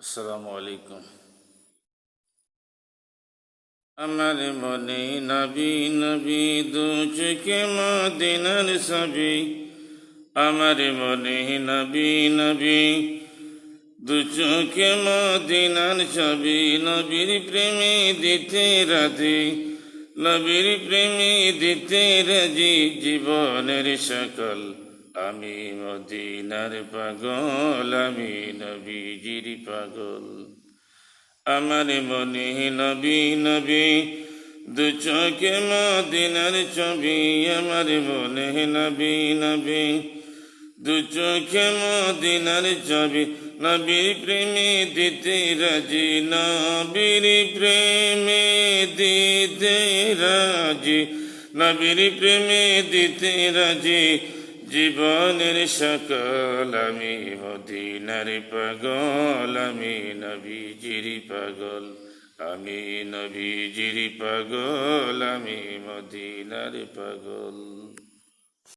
আসসালামু আলাইকুম। আমার মনে নবী নবী দু চোখে মদিনার ছবি। আমার মনে নবী নবী দু চোখে মদিনার ছবি। নবীর প্রেমে দিতে রাজি, নবীর প্রেমে দিতে রাজি জীবনের সকল। আমি মদিনার পাগল, আমি নবীজির পাগল। আমার মনে নবী নবী দু চোখে মদিনার ছবি। আমার মনে নবী নবী দু চোখে মদিনার ছবি। নবীর প্রেমে দিতে রাজি, নবীর প্রেমে দিতে রাজি, নবীর প্রেমে দিতে রাজি জীবনের সকল। আমি মদিনার পাগল, আমি নবীজির পাগল, আমি নবীজির পাগল, আমি মদিনার পাগল।